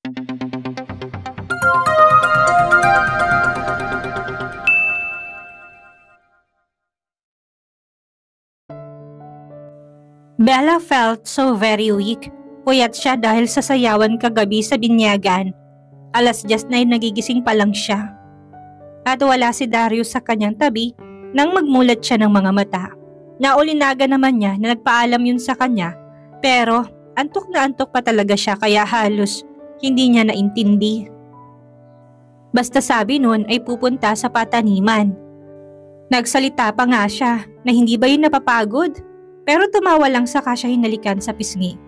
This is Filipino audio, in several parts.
Bella felt so very weak. Puyat siya dahil sa sayawan kagabi sa binyagan. 9:00 nagigising pa lang siya. At wala si Darius sa kanyang tabi nang magmulat siya ng mga mata. Naulinaga naman niya na nagpaalam yun sa kanya, pero antok na antok pa talaga siya kaya halos hindi niya naintindi. Basta sabi nun ay pupunta sa pataniman. Nagsalita pa nga siya na hindi ba yun napapagod? Pero tumawa lang saka siya hinalikan sa pisngi.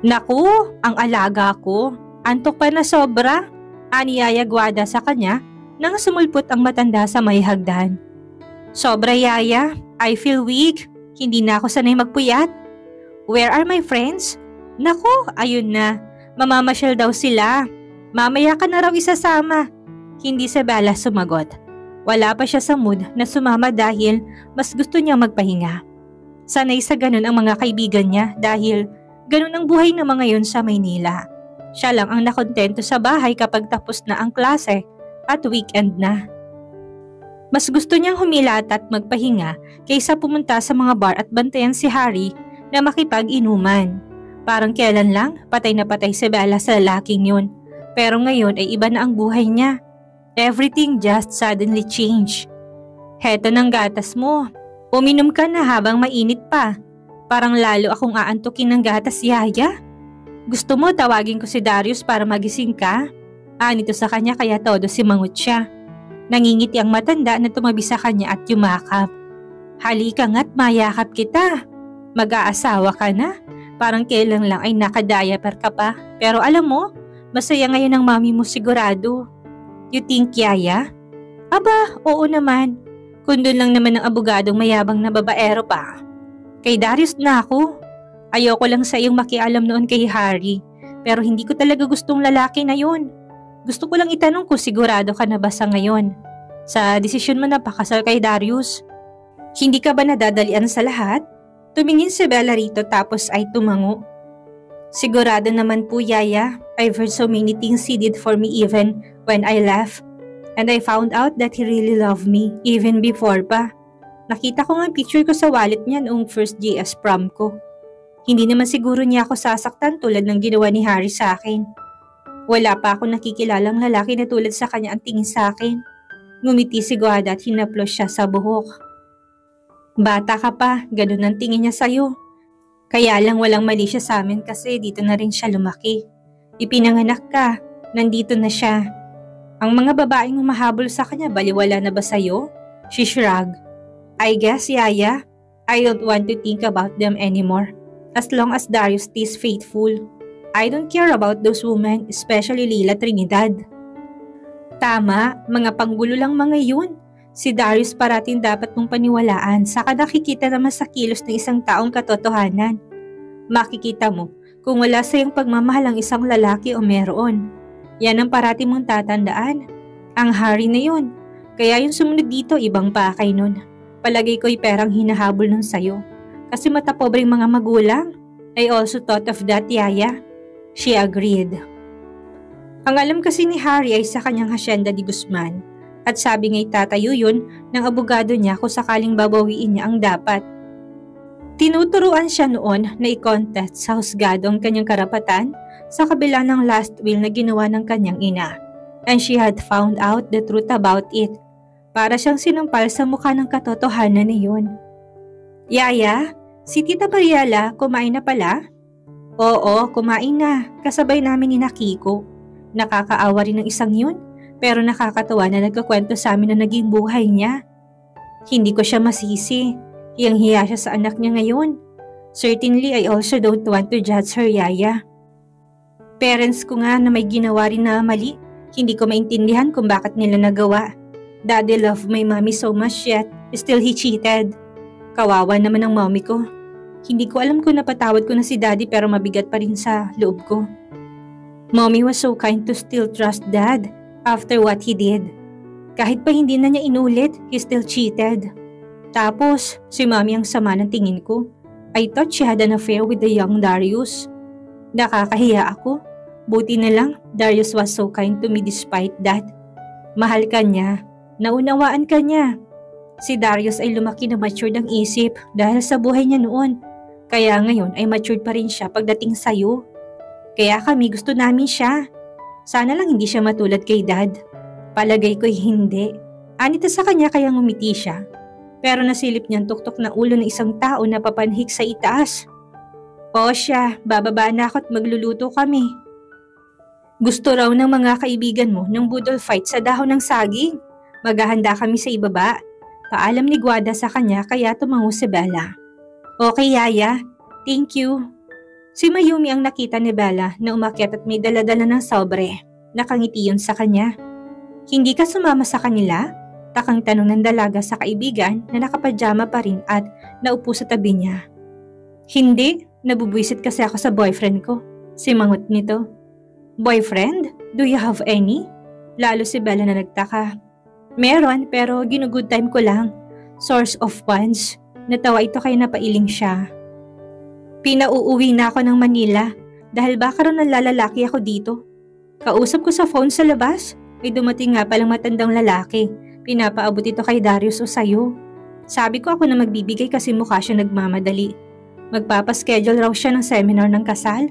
Naku, ang alaga ko. Antok pa na sobra. Aniyaya Guada sa kanya nang sumulpot ang matanda sa may hagdan. Sobra yaya, I feel weak. Hindi na ako sanay magpuyat. Where are my friends? Naku, ayun na. Mamamasyal daw sila. Mamaya ka na raw isasama. Hindi si Bella sumagot. Wala pa siya sa mood na sumama dahil mas gusto niya magpahinga. Sanay sa ganun ang mga kaibigan niya dahil ganun ang buhay ng mga yun sa Maynila. Siya lang ang nakontento sa bahay kapag tapos na ang klase at weekend na. Mas gusto niyang humilat at magpahinga kaysa pumunta sa mga bar at bantayan si Harry na makipag-inuman. Parang kailan lang patay na patay si Bella sa lalaking yun. Pero ngayon ay iba na ang buhay niya. Everything just suddenly changed. Heto ng gatas mo. Uminom ka na habang mainit pa. Parang lalo akong aantukin ng gatas, yaya. Gusto mo tawagin ko si Darius para magising ka? Nito sa kanya kaya todo simangot siya. Nangingiti ang matanda na tumabi sa kanya at yumakap. Halika nga't mayakap kita. Mag-aasawa ka na? Parang kailan lang ay nakadiaper ka pa. Pero alam mo, masaya ngayon ang mami mo sigurado. You think, yaya? Aba, oo naman. Kung doon lang naman ang abogadong mayabang na babaero pa. Kay Darius na ako. Ayoko lang sa iyong makialam noon kay Harry. Pero hindi ko talaga gustong lalaki na yun. Gusto ko lang itanong kung sigurado ka na ba sa ngayon. Sa desisyon mo na pakasal kay Darius. Hindi ka ba nadadalian sa lahat? Tumingin si Bella rito tapos ay tumango. Sigurado naman po, yaya. I've heard so many things he did for me even when I left. And I found out that he really loved me even before pa. Nakita ko nga picture ko sa wallet niya noong first JS prom ko. Hindi naman siguro niya ako sasaktan tulad ng ginawa ni Harry sa akin. Wala pa ako nakikilalang lalaki na tulad sa kanya ang tingin sa akin. Ngumiti si Guada at hinaplos siya sa buhok. Bata ka pa, ganun ang tingin niya sa'yo. Kaya lang walang mali siya sa amin kasi dito na rin siya lumaki. Ipinanganak ka, nandito na siya. Ang mga babaeng humahabol sa kanya, baliwala na ba sa'yo? She shrugged. I guess, yaya. I don't want to think about them anymore. As long as Darius stays faithful. I don't care about those women, especially Lila Trinidad. Tama, mga panggulo lang mga yun. Si Darius parating dapat mong paniwalaan, saka nakikita naman sa kilos ng isang taong katotohanan. Makikita mo kung wala sa iyong pagmamahal ang isang lalaki o meron. Yan ang parati mong tatandaan. Ang Harry na yun. Kaya yung sumunod dito, ibang pakay nun. Palagay ko'y perang hinahabol nun sa'yo. Kasi matapobreng mga magulang. I also thought of that, yaya. She agreed. Ang alam kasi ni Harry ay sa kanyang hasyenda di Guzman. At sabi nga'y tatayo yun ng abogado niya kung sakaling babawiin niya ang dapat. Tinuturuan siya noon na i-contest sa husgado ang kanyang karapatan sa kabila ng last will na ginawa ng kanyang ina. And she had found out the truth about it. Para siyang sinumpal sa mukha ng katotohanan na yun. Yaya, si Tita Mariela kumain na pala? Oo, kumain na. Kasabay namin ni Nakiko. Nakakaawa rin ng isang yun. Pero nakakatawa na nagkakwento sa amin na naging buhay niya. Hindi ko siya masisi. Hiyang-hiya siya sa anak niya ngayon. Certainly, I also don't want to judge her, yaya. Parents ko nga na may ginawa rin na mali. Hindi ko maintindihan kung bakit nila nagawa. Daddy loved my mommy so much yet still he cheated. Kawawa naman ang mommy ko. Hindi ko alam kung napatawad ko na si daddy pero mabigat pa rin sa loob ko. Mommy was so kind to still trust dad after what he did. Kahit pa hindi na niya inulit, he still cheated. Tapos, si mommy ang sama ng tingin ko. I thought she had an affair with the young Darius. Nakakahiya ako. Buti na lang, Darius was so kind to me despite that. Mahal ka niya, naunawaan ka niya. Si Darius ay lumaki na matured ang isip dahil sa buhay niya noon. Kaya ngayon ay matured pa rin siya pagdating sa'yo. Kaya kami gusto namin siya. Sana lang hindi siya matulad kay Dad. Palagay ko'y hindi. Anita sa kanya kaya ngumiti siya. Pero nasilip niyang tuktok na ulo ng isang tao na papanhik sa itaas. O siya, bababa na ako at magluluto kami. Gusto raw ng mga kaibigan mo ng budol fight sa dahon ng saging. Maghahanda kami sa ibaba. Paalam ni Guada sa kanya kaya tumango si Bella. Okay, Yaya. Thank you. Si Mayumi ang nakita ni Bella na umakyat at may daladala ng sobre. Nakangiti yun sa kanya. Hindi ka sumama sa kanila? Takang tanong ng dalaga sa kaibigan na nakapajama pa rin at naupo sa tabi niya. Hindi, nabubwisit kasi ako sa boyfriend ko. Simangot nito. Boyfriend? Do you have any? Lalo si Bella na nagtaka. Meron pero ginugood time ko lang. Source of funds. Natawa ito kaya napailing siya. Pinauuwi na ako ng Manila dahil baka rin nalalaki ako dito. Kausap ko sa phone sa labas. May dumating nga palang matandang lalaki. Pinapaabot ito kay Darius o sayo. Sabi ko ako na magbibigay kasi mukha siya nagmamadali. Magpapaschedule raw siya ng seminar ng kasal.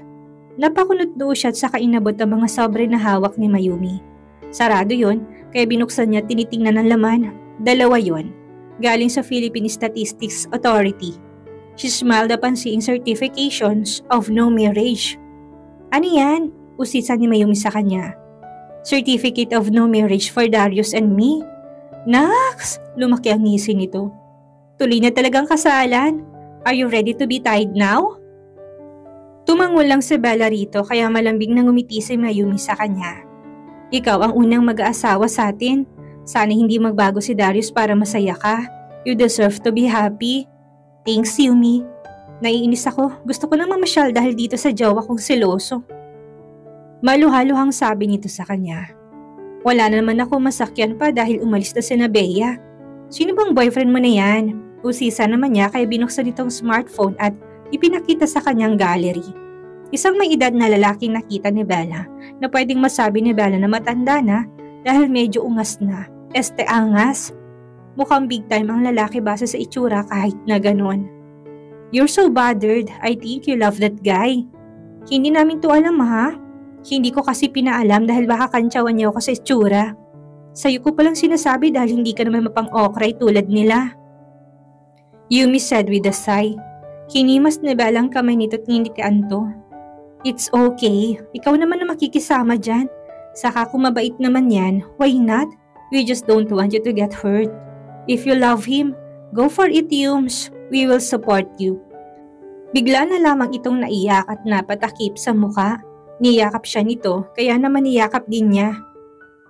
Napakunot doon siya at saka inabot ang mga sobre na hawak ni Mayumi. Sarado yon, kaya binuksan niya at tinitingnan ng laman. 2 yon. Galing sa Philippine Statistics Authority. She smiled upon seeing certifications of no marriage. Ano yan? Usisa ni Mayumi sa kanya. Certificate of no marriage for Darius and me. Naks! Lumaki ang ngisi nito. Tuloy na talagang kasalan. Are you ready to be tied now? Tumango lang si Bella rito kaya malambing nang ngumiti si Mayumi sa kanya. Ikaw ang unang mag-aasawa sa atin. Sana hindi magbago si Darius para masaya ka. You deserve to be happy. Thanks, Yumi. Naiinis ako. Gusto ko nang mamasyal dahil dito sa jowa kong seloso. Maluhaluhang sabi nito sa kanya. Wala na naman ako masakyan pa dahil umalis na si Bea. Sino bang boyfriend mo na yan? Usisa naman niya kaya binuksan itong smartphone at ipinakita sa kanyang gallery. Isang may edad na lalaking nakita ni Bella na pwedeng masabi ni Bella na matanda na dahil medyo ungas na. Angas. Mukhang big time ang lalaki base sa itsura kahit na ganon. You're so bothered. I think you love that guy. Hindi namin to alam ha. Hindi ko kasi pinaalam dahil baka kantsawan niya ako sa itsura. Sa'yo ko palang sinasabi dahil hindi ka naman mapang-okray tulad nila. Yumi said with a sigh. Hinimas ni Bella ang kamay nito at nginitian to. It's okay. Ikaw naman na makikisama dyan. Saka kung mabait naman yan, why not? We just don't want you to get hurt. If you love him, go for it, Yums. We will support you. Bigla na lamang itong naiyak at napatakip sa muka. Niyakap siya nito, kaya naman niyakap din niya.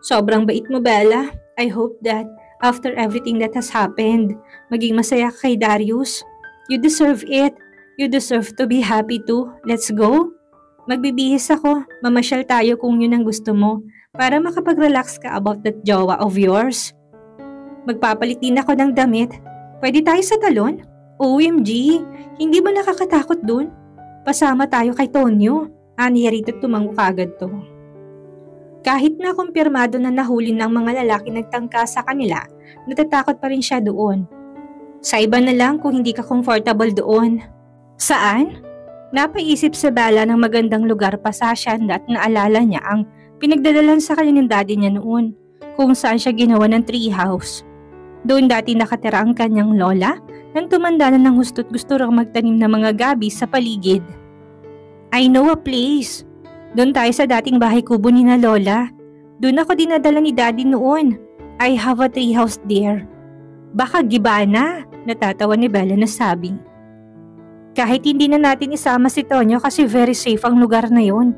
Sobrang bait mo, Bella. I hope that after everything that has happened, maging masaya ka kay Darius. You deserve it. You deserve to be happy too. Let's go. Magbibihis ako. Mamasyal tayo kung yun ang gusto mo para makapag-relax ka about that jowa of yours. Magpapalit din ako ng damit. Pwede tayo sa talon? OMG, hindi ba nakakatakot dun? Pasama tayo kay Tonyo. Aniya rito tumango kagad to. Kahit na kumpirmado na nahuli ng mga lalaki nagtangka sa kanila, natatakot pa rin siya doon. Sa iba na lang kung hindi ka comfortable doon. Saan? Napaisip si Bella ng magandang lugar pa sa Hacienda at naalala niya ang pinagdadalan sa kanya ng daddy niya noon kung saan siya ginawa ng treehouse. Doon dati nakatira ang kanyang lola nang tumanda na ng gusto't gusto raw magtanim ng mga gabi sa paligid. I know a place. Doon tayo sa dating bahay kubo ni na lola. Doon ako dinadala ni daddy noon. I have a treehouse there. Baka Gibana, natatawa ni Bella na sabi. Kahit hindi na natin isama si Tonyo kasi very safe ang lugar na yon.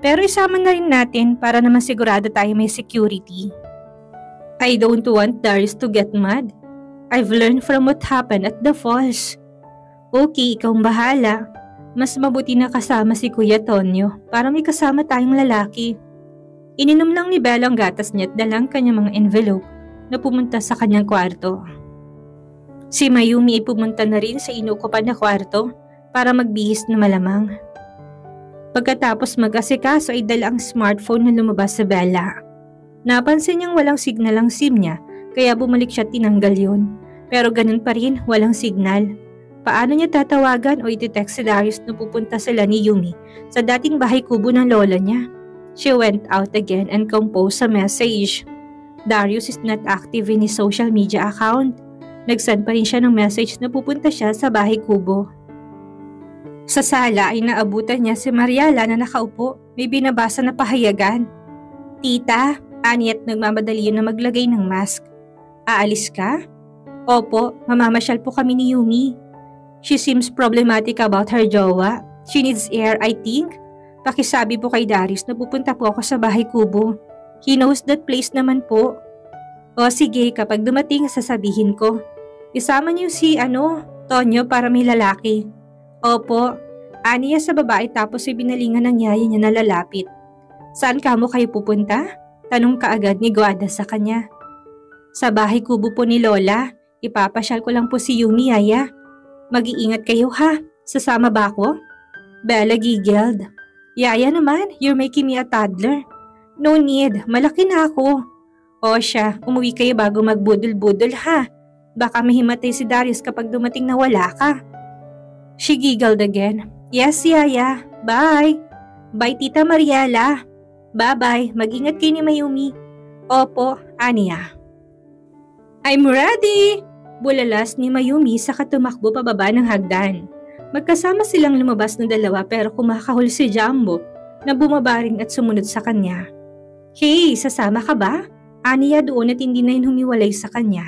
Pero isama na rin natin para naman sigurado tayo may security. I don't want Darius to get mad. I've learned from what happened at the falls. Okay, ikaw bahala. Mas mabuti na kasama si Kuya Tonyo para may kasama tayong lalaki. Ininom lang ni Bella ang gatas niya at dalang kanyang mga envelope na pumunta sa kanyang kwarto. Si Mayumi ay pumunta na rin sa inuukupan na kwarto para magbihis na malamang. Pagkatapos mag-asikaso ay dala ang smartphone na lumabas sa Bella. Napansin niyang walang signal ang SIM niya kaya bumalik siya at tinanggal yun. Pero ganun pa rin, walang signal. Paano niya tatawagan o iti-text si Darius na pupunta sila ni Yumi sa dating bahay kubo ng lola niya? She went out again and composed a message. Darius is not active in his social media account. Nag-send pa rin siya ng message na pupunta siya sa bahay kubo. Sa sala ay naabutan niya si Mariala na nakaupo, may binabasa na pahayagan. Tita, ani at nagmamadali yun na maglagay ng mask. Aalis ka? Opo, mamamasyal po kami ni Yumi. She seems problematic about her jowa. She needs air, I think. Pakisabi po kay Darius na pupunta po ako sa bahay kubo. He knows that place naman po. O sige, kapag dumating sasabihin ko. Isama niyo si Tonyo para may lalaki. Opo, aniya sa babae tapos ay binalingan ng yaya niya na lalapit. Saan kamo kayo pupunta? Tanong kaagad ni Guada sa kanya. Sa bahay kubo po ni Lola, ipapasyal ko lang po si Yumi, yaya. Mag-iingat kayo ha, sasama ba ako? Bella giggled. Yaya naman, you're making me a toddler. No need, malaki na ako. O siya, umuwi kayo bago magbudol-budol ha. Baka mahimatay si Darius kapag dumating na wala ka. She giggled again. Yes, yaya. Bye. Bye, Tita Mariela. Bye-bye. Mag-ingat kayo ni Mayumi. Opo, aniya. I'm ready! Bulalas ni Mayumi sa katumakbo pababa ng hagdan. Magkasama silang lumabas ng dalawa pero kumakahol si Jumbo na bumaba rin at sumunod sa kanya. Hey, sasama ka ba? Aniya doon at hindi na yun humiwalay sa kanya.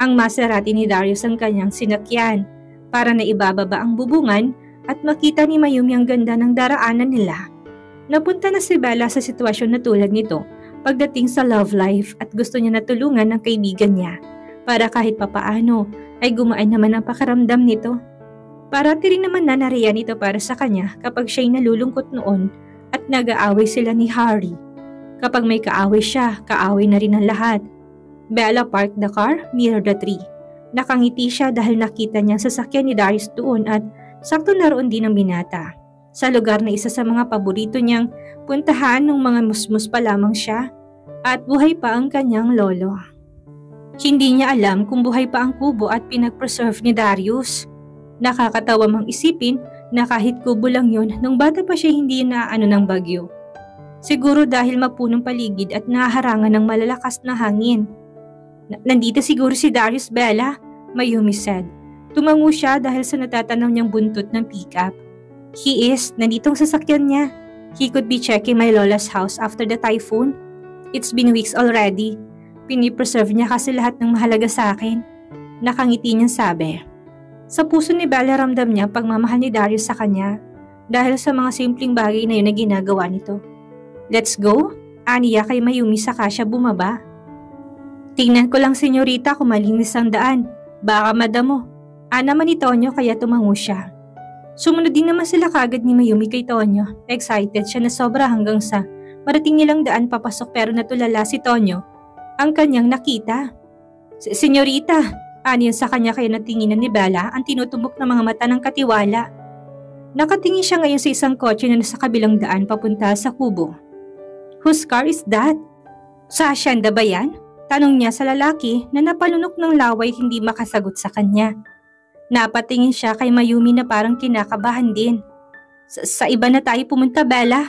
Ang Maserati ni Darius ang kanyang sinakyan para na ibababa ang bubungan at makita ni Mayumi ang ganda ng daraanan nila. Napunta na si Bella sa sitwasyon na tulad nito pagdating sa love life at gusto niya na tulungan ng kaibigan niya para kahit papaano ay gumaan naman ang pakiramdam nito. Parati rin naman na nariyan ito para sa kanya kapag siya'y nalulungkot noon at nag-aaway sila ni Harry. Kapag may kaaway siya, kaaway na rin ang lahat. Bella parked the car near the tree. Nakangiti siya dahil nakita niya ang sasakyan ni Darius doon at sakto naroon din ang binata. Sa lugar na isa sa mga paborito niyang puntahan nung mga musmus pa lamang siya at buhay pa ang kanyang lolo. Hindi niya alam kung buhay pa ang kubo at pinag-preserve ni Darius. Nakakatawa mang isipin na kahit kubo lang yun nung bata pa siya hindi naaano ng bagyo. Siguro dahil mapunong paligid at naharangan ng malalakas na hangin. Nandito siguro si Darius, Bella, Mayumi said. Tumango siya dahil sa natatanaw niyang buntot ng pickup. He is, nanditong sasakyan niya. He could be checking my lola's house after the typhoon. It's been weeks already. Pinipreserve niya kasi lahat ng mahalaga sa akin. Nakangiti niyang sabi. Sa puso ni Bella ramdam niya pagmamahal ni Darius sa kanya dahil sa mga simpleng bagay na yun na ginagawa nito. Let's go? Aniya kay Mayumi saka siya bumaba. Tingnan ko lang, senyorita, kung malinis ang daan. Baka madamo. Naman ni Tonyo kaya tumango siya. Sumunod din naman sila kagad ni Mayumi kay Tonyo. Excited siya na sobra hanggang sa marating nilang daan papasok pero natulala si Tonyo ang kanyang nakita. Senyorita, aniyan sa kanya kaya natinginan ni Bella ang tinutumbok ng mga mata ng katiwala. Nakatingin siya ngayon sa isang kotse na nasa kabilang daan papunta sa kubo. Whose car is that? Sa Hacienda ba yan? Tanong niya sa lalaki na napalunok ng laway hindi makasagot sa kanya. Napatingin siya kay Mayumi na parang kinakabahan din. Sa iba na tayo pumunta, Bella.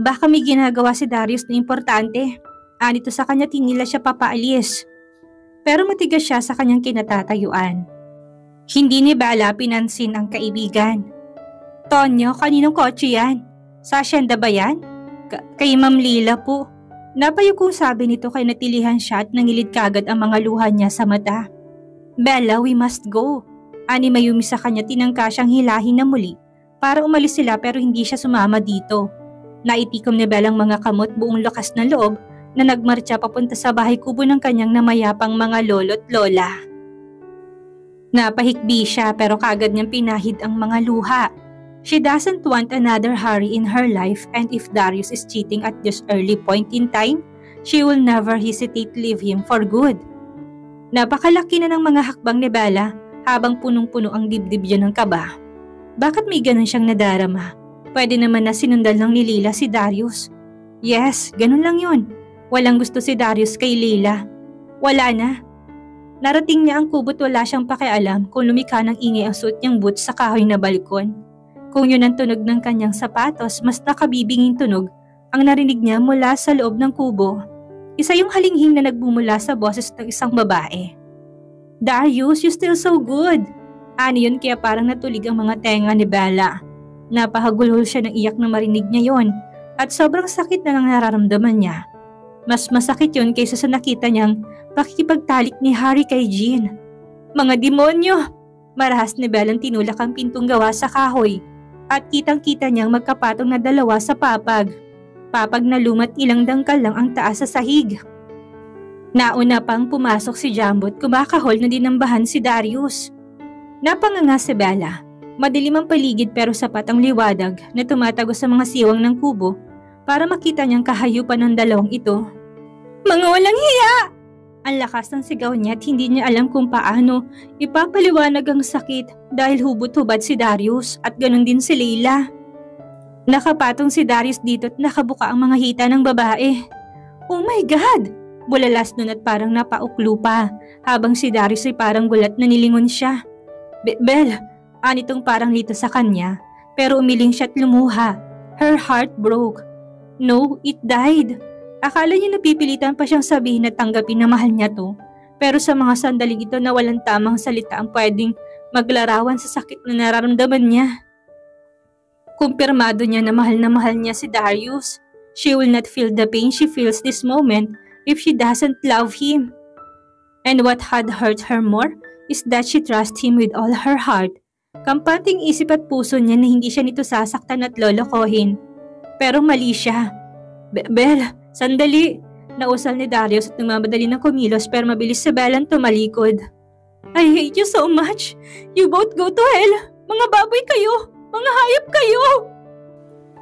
Baka may ginagawa si Darius na importante. Anito sa kanya tinila siya papaalis. Pero matigas siya sa kanyang kinatatayuan. Hindi ni Bella pinansin ang kaibigan. Tonyo, kaninong kotse yan? Sa Hacienda ba yan? Kay Ma'am Lila po. Napayo kong sabi nito kay natilihan siya at nangilid kagad ang mga luha niya sa mata. Bella, we must go. Ani Mayumi sa kanya tinangka siyang hilahin na muli para umalis sila pero hindi siya sumama dito. Naitikom ni Bella ang mga kamot buong lakas ng loob na nagmarcha papunta sa bahay kubo ng kanyang namayapang mga lolo't lola. Napahikbi siya pero kagad niyang pinahid ang mga luha. She doesn't want another Harry in her life and if Darius is cheating at this early point in time, she will never hesitate to leave him for good. Napakalaki na ng mga hakbang ni Bella habang punong-puno ang dibdib niya ng kaba. Bakit may ganun siyang nadarama? Pwede naman na sinundan lang ni Leila si Darius. Yes, ganun lang yun. Walang gusto si Darius kay Leila. Wala na. Narating niya ang kubo't wala siyang pakialam kung lumikha ng ingay ang suot niyang boots sa kahoy na balkon. Kung yun ang tunog ng kanyang sapatos, mas nakabibinging tunog ang narinig niya mula sa loob ng kubo. Isa yung halinghing na nagbumula sa boses ng isang babae. Darius, you still so good. Ani yun kaya parang natulig ang mga tenga ni Bella. Napahagulhol siya ng iyak na marinig niya yon at sobrang sakit na nang nararamdaman niya. Mas masakit yun kaysa sa nakita niyang pakikipagtalik ni Harry kay Jean. Mga demonyo! Marahas ni Bella tinulak ang pintong gawa sa kahoy at kitang-kita niyang magkapatong na dalawa sa papag. Papag na lumat ilang dangkal lang ang taas sa sahig. Nauna pang pumasok si Jumbo at kumakahol na dinambahan si Darius. Napanganga si Bella. Madilim ang paligid pero sapat ang liwadag na tumatagos sa mga siwang ng kubo para makita niyang kahayupan ng dalawang ito. Mga walang hiya! Ang lakas ng sigaw niya at hindi niya alam kung paano ipapaliwanag ang sakit dahil hubot-hubad si Darius at ganun din si Leila. Nakapatong si Darius dito at nakabuka ang mga hita ng babae. Oh my God! Bulalas nun at parang napauklo pa habang si Darius ay parang gulat na nilingon siya. Belle, anitong parang lito sa kanya pero umiling siya at lumuha. Her heart broke. No, it died. Akala niya napipilitan pa siyang sabihin na tanggapin na mahal niya to. Pero sa mga sandaling ito na walang tamang salita ang pwedeng maglarawan sa sakit na nararamdaman niya. Kumpirmado niya na mahal niya si Darius. She will not feel the pain she feels this moment if she doesn't love him. And what had hurt her more is that she trusts him with all her heart. Kampanting isip at puso niya na hindi siya nito sasaktan at lolokohin. Pero mali siya. Belle, sandali! Nausal ni Darius at nagmamadali ng kumilos pero mabilis si Bellang tumalikod. I hate you so much! You both go to hell! Mga baboy kayo! Mga hayop kayo!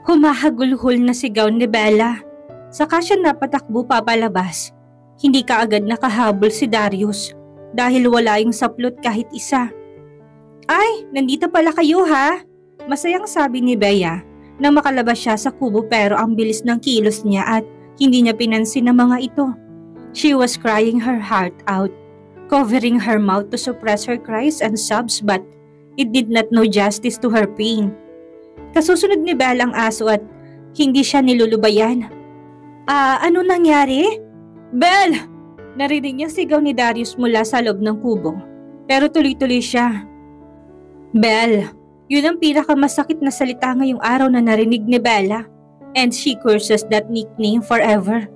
Humahagulhol na sigaw ni Bella. Saka siya napatakbo papalabas. Hindi kaagad nakahabol si Darius dahil wala yung saplot kahit isa. Ay, nandito pala kayo ha? Masayang sabi ni Bea nang makalabas siya sa kubo pero ang bilis ng kilos niya at hindi niya pinansin ang mga ito. She was crying her heart out, covering her mouth to suppress her cries and sobs but it did not do justice to her pain. Kasusunod ni Bella ang aso at hindi siya nilulubayan. Ano nangyari? Belle! Narinig niya sigaw ni Darius mula sa loob ng kubo. Pero tuloy-tuloy siya. Belle, yun ang pinakamasakit na salita ngayong araw na narinig ni Bella. And she curses that nickname forever.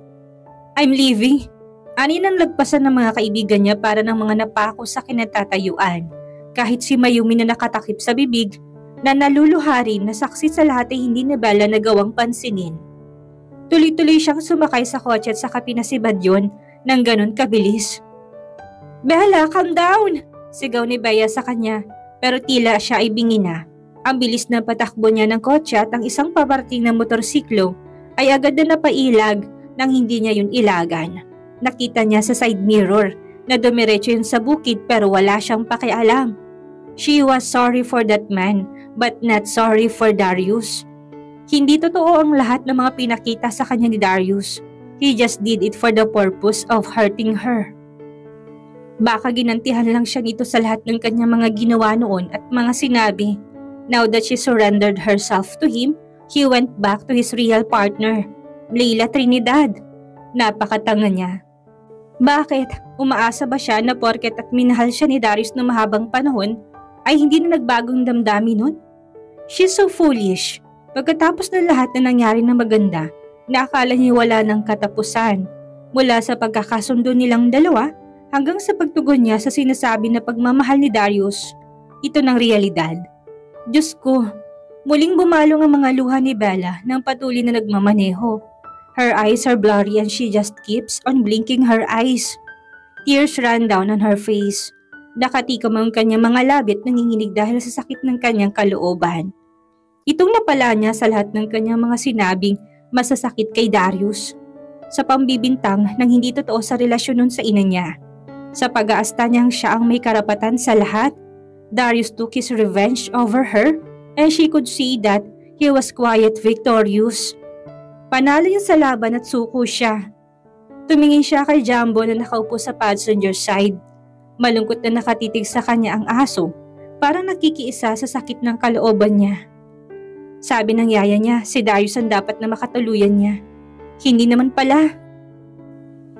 I'm leaving. Ani nang lagpasan ng mga kaibigan niya para ng mga napako sa kinatatayuan. Kahit si Mayumi na nakatakip sa bibig, na naluluharin na saksi sa lahat ay hindi ni Bella nagawang pansinin. Tuloy-tuloy siyang sumakay sa kotse at saka pinasibad yun nang ganun kabilis. Bella, calm down! Sigaw ni Bea sa kanya pero tila siya ay bingi na. Ang bilis na patakbo niya ng kotse at ang isang paparting na motorsiklo ay agad na napailag nang hindi niya yun ilagan. Nakita niya sa side mirror na dumiretso yun sa bukid pero wala siyang pakialam. She was sorry for that man but not sorry for Darius. Hindi totoo ang lahat ng mga pinakita sa kanya ni Darius. He just did it for the purpose of hurting her. Baka ginantihan lang siya nito sa lahat ng kanyang mga ginawa noon at mga sinabi. Now that she surrendered herself to him, he went back to his real partner, Leila Trinidad. Napakatanga niya. Bakit? Umaasa ba siya na porket at minahal siya ni Darius na mahabang panahon ay hindi na nagbagong damdamin nun? She's so foolish. Pagkatapos ng lahat na nangyari na maganda, naakala niya wala ng katapusan. Mula sa pagkakasundo nilang dalawa hanggang sa pagtugon niya sa sinasabi na pagmamahal ni Darius, ito ng realidad. Diyos ko, muling bumalong ang mga luha ni Bella nang patuloy na nagmamaneho. Her eyes are blurry and she just keeps on blinking her eyes. Tears ran down on her face. Nakatikom ang kanyang mga labit nanginginig dahil sa sakit ng kanyang kalooban. Itong napala niya sa lahat ng kanyang mga sinabing masasakit kay Darius. Sa pambibintang nang hindi totoo sa relasyon nun sa ina niya. Sa pag-aasta niyang siya ang may karapatan sa lahat, Darius took his revenge over her and she could see that He was quiet, victorious. Panalo niya sa laban at suko siya. Tumingin siya kay Jumbo na nakaupo sa passenger side. Malungkot na nakatitig sa kanya ang aso, parang nakikiisa sa sakit ng kalooban niya. Sabi ng yaya niya, si Darius ang dapat na makatuluyan niya. Hindi naman pala.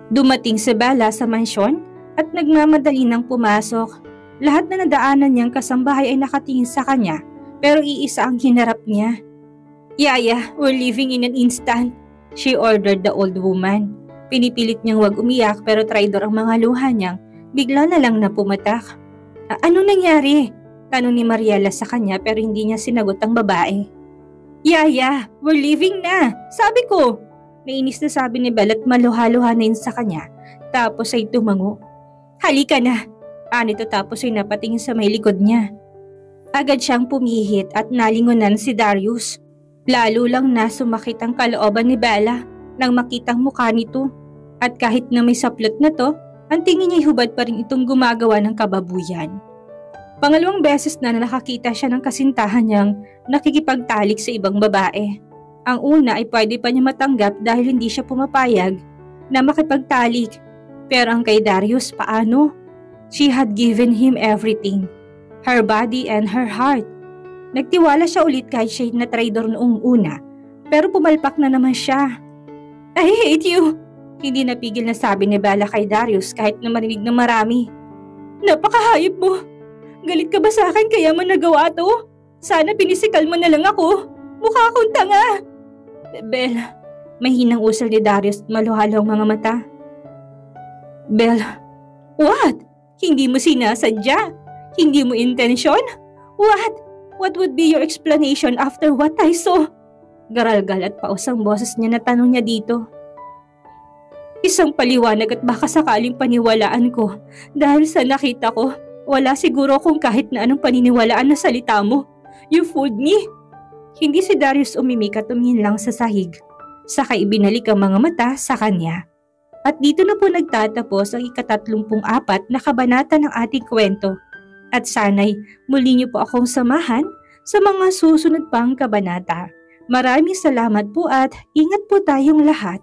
Dumating si Bella sa mansyon at nagmamadali nang pumasok. Lahat na nadaanan niyang kasambahay ay nakatingin sa kanya, pero iisa ang hinarap niya. "Yaya, we're leaving in an instant," she ordered the old woman. Pinipilit niyang wag umiyak pero traidor ang mga luha niyang bigla na lang na pumatak. "Anong nangyari?" tanong ni Mariela sa kanya pero hindi niya sinagot ang babae. "Yaya, we're leaving na, sabi ko." Nainis na sabi ni Bella at maluha-luha na yun sa kanya. Tapos ay tumango. "Halika na." Anito tapos ay napatingin sa may likod niya. Agad siyang pumihit at nalingunan si Darius. Lalo lang na sumakit ang kalooban ni Bella nang makitang mukha nito. At kahit na may saplot na to, ang tingin niya'y hubad pa rin itong gumagawa ng kababuyan. Pangalawang beses na nakakita siya ng kasintahan niyang nakikipagtalik sa ibang babae. Ang una ay pwede pa niya matanggap dahil hindi siya pumapayag na makipagtalik. Pero ang kay Darius, paano? She had given him everything, her body and her heart. Nagtiwala siya ulit kahit siya na traidor noong una, pero pumalpak na naman siya. "I hate you!" Hindi napigil na sabi ni Bella kay Darius kahit na marinig ng marami. "Napakahayop mo! Galit ka ba sa akin kaya mo nagawa to? Sana pinisikal mo na lang ako. Mukha akong tanga!" "Bella," mahinang usal ni Darius at maluhalo ang mga mata. "Bella, what? Hindi mo sinasadya? Hindi mo intensyon? What would be your explanation after what I saw?" Garalgal at paus ang boses niya na tanong niya dito. "Isang paliwanag at baka sakaling paniwalaan ko. Dahil sa nakita ko, wala siguro kung kahit na anong paniniwalaan na salita mo. You fooled me." Hindi si Darius umimik at tumingin lang sa sahig. Saka ibinalik ang mga mata sa kanya. At dito na po nagtatapos ang ika-34 na kabanata ng ating kwento. At sana'y muli niyo po akong samahan sa mga susunod pang kabanata. Maraming salamat po at ingat po tayong lahat.